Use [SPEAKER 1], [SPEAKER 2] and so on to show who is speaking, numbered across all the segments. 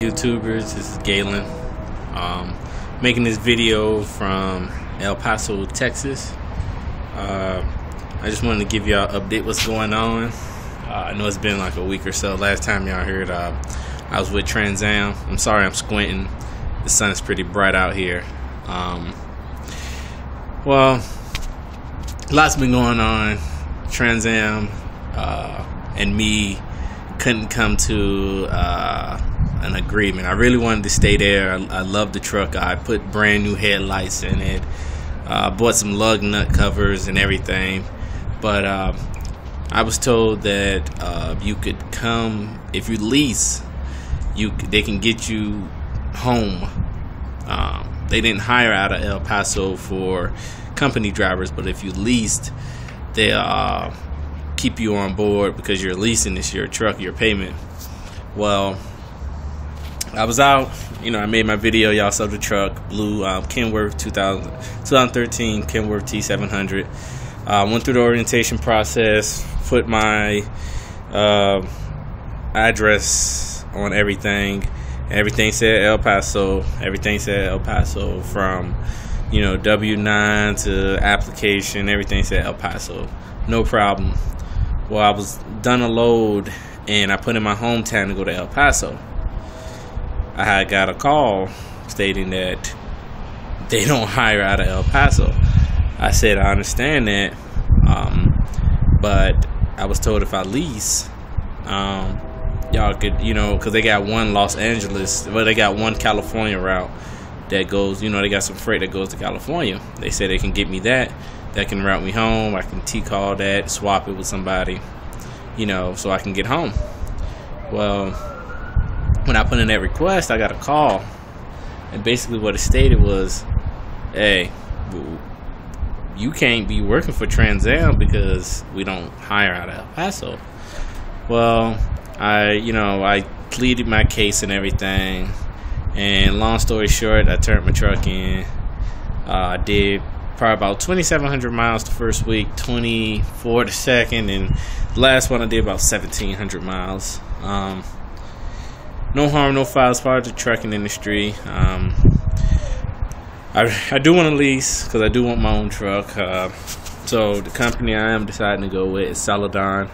[SPEAKER 1] YouTubers, this is Galen, making this video from El Paso, Texas. I just wanted to give y'all an update what's going on. I know it's been like a week or so. Last time y'all heard, I was with TransAm. I'm sorry I'm squinting. The sun is pretty bright out here. Well, lots been going on. TransAm and me couldn't come to an agreement. I really wanted to stay there. I love the truck. I put brand new headlights in it. Bought some lug nut covers and everything. But I was told that you could come if you lease. They can get you home. They didn't hire out of El Paso for company drivers, but if you leased, they'll keep you on board because you're leasing. It's your truck, your payment. Well, I was out, I made my video. Y'all saw the truck, blue Kenworth 2013 Kenworth T700. Went through the orientation process, put my address on everything. Everything said El Paso. Everything said El Paso from, W9 to application. Everything said El Paso. No problem. Well, I was done a load and I put in my hometown to go to El Paso. I had got a call stating that they don't hire out of El Paso. I said, I understand that, but I was told if I lease, y'all could, because they got one Los Angeles, well, they got one California route that goes, they got some freight that goes to California. They said they can get me that can route me home. I can T-call that, swap it with somebody, so I can get home. Well, when I put in that request, I got a call, and basically what it stated was, hey, you can't be working for TransAm because we don't hire out of El Paso. Well, I pleaded my case and everything, and long story short, I turned my truck in. I did probably about 2,700 miles the first week, 24 the second, and the last one I did about 1,700 miles. No harm, no foul as far as the trucking industry. I do want to lease because I do want my own truck. So the company I am deciding to go with is Celadon.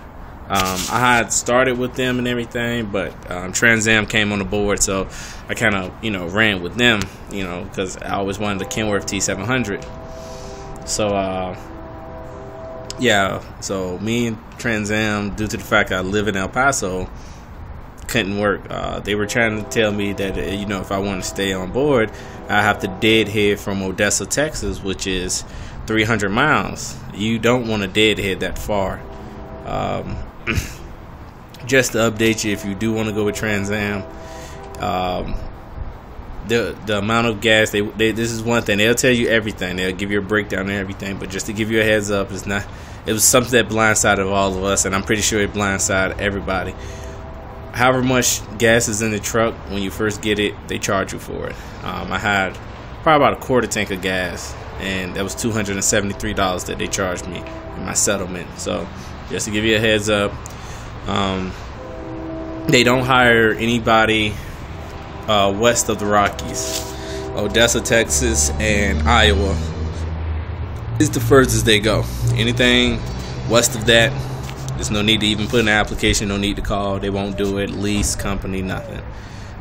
[SPEAKER 1] I had started with them and everything, but TransAm came on the board, so I kind of ran with them, because I always wanted the Kenworth T700. So yeah, so me and TransAm, due to the fact I live in El Paso, couldn't work. They were trying to tell me that if I want to stay on board, I have to deadhead from Odessa, Texas, which is 300 miles. You don't want to deadhead that far. Just to update you, if you do want to go with TransAm, the amount of gas this is one thing, they'll tell you everything, they'll give you a breakdown and everything, but just to give you a heads up, it was something that blindsided all of us, and I'm pretty sure it blindsided everybody. However much gas is in the truck, when you first get it, they charge you for it. I had probably about a quarter tank of gas, and that was $273 that they charged me in my settlement. So just to give you a heads up, they don't hire anybody west of the Rockies. Odessa, Texas, and Iowa is the furthest they go. Anything west of that, there's no need to even put in an application, no need to call. They won't do it. Lease, company, nothing.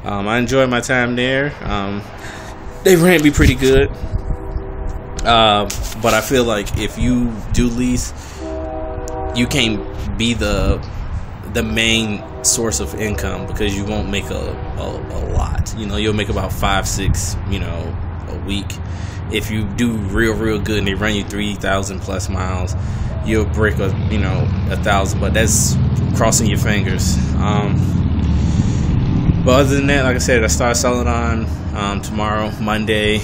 [SPEAKER 1] I enjoyed my time there. They ran me pretty good. But I feel like if you do lease, you can't be the main source of income because you won't make a lot. You'll make about 5-6 a week. If you do real good and they run you 3,000 plus miles, you'll break 1,000, but that's crossing your fingers. But other than that, like I said, I start Celadon tomorrow, Monday,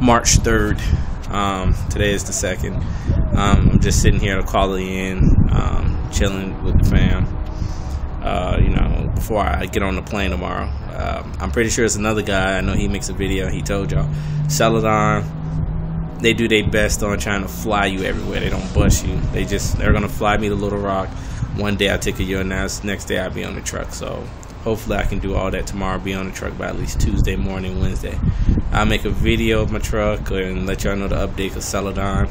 [SPEAKER 1] March 3rd. Today is the 2nd. I'm just sitting here at a quality inn, chilling with the fam. Before I get on the plane tomorrow. I'm pretty sure it's another guy. I know he makes a video. He told y'all Celadon, they do their best on trying to fly you everywhere. They don't bust you. They're gonna fly me to Little Rock. One day I take a Uranus, next day I'll be on the truck. So hopefully I can do all that tomorrow, be on the truck by at least Tuesday morning, Wednesday. I'll make a video of my truck and let y'all know the update of Celadon.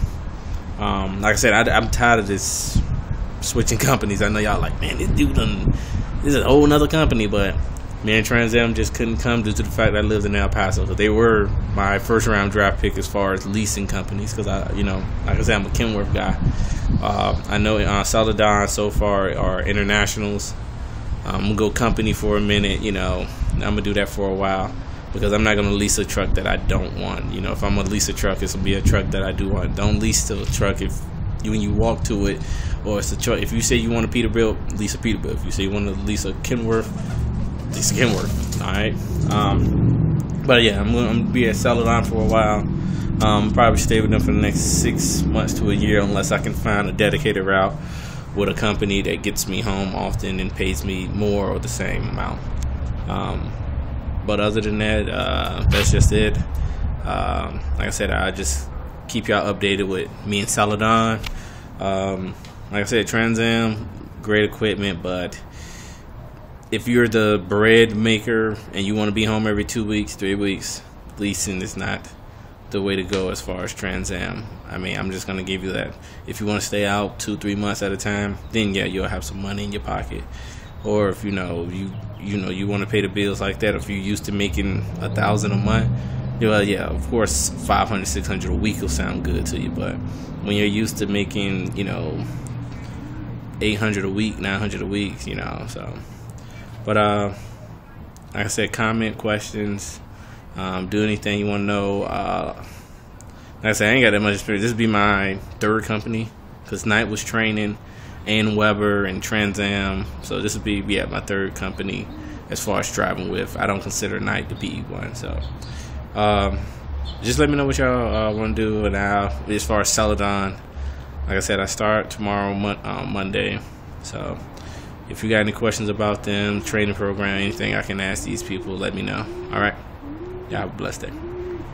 [SPEAKER 1] Like I said, I'm tired of this switching companies. I know y'all like, man, this is a whole nother company, but me and TransAm just couldn't come due to the fact that I lived in El Paso. So they were my first round draft pick as far as leasing companies, because like I said, I'm a Kenworth guy. I know Celadon so far are internationals. I'm gonna go company for a minute. I'm gonna do that for a while, because I'm not gonna lease a truck that I don't want. If I'm gonna lease a truck, it's gonna be a truck that I do want. Don't lease to a truck when you walk to it, or it's a truck. If you say you want a Peterbilt, lease a Peterbilt. If you say you want to lease a Kenworth, lease a Kenworth. All right. But yeah, I'm gonna be at Celadon for a while. Probably stay with them for the next 6 months to a year, unless I can find a dedicated route with a company that gets me home often and pays me more or the same amount. But other than that, that's just it. Like I said, I just keep y'all updated with me and Celadon. Like I said, TransAm, great equipment, but if you're the bread maker and you want to be home every 2 weeks, 3 weeks, leasing is not the way to go as far as TransAm. I mean, I'm just gonna give you that. If you want to stay out 2-3 months at a time, then yeah, you'll have some money in your pocket. Or if you want to pay the bills like that, if you're used to making $1,000 a month, yeah, of course, 500, 600 a week will sound good to you. But when you're used to making, 800 a week, 900 a week, so. But like I said, comment, questions, do anything you want to know. Like I said, I ain't got that much experience. This would be my third company, because Knight was training, and Weber and TransAm. So this would be my third company as far as driving with. I don't consider Knight to be one. So just let me know what y'all want to do. And as far as Celadon, like I said, I start tomorrow Monday. So if you got any questions about them, training program, anything I can ask these people, let me know. All right. Y'all have a blessed day.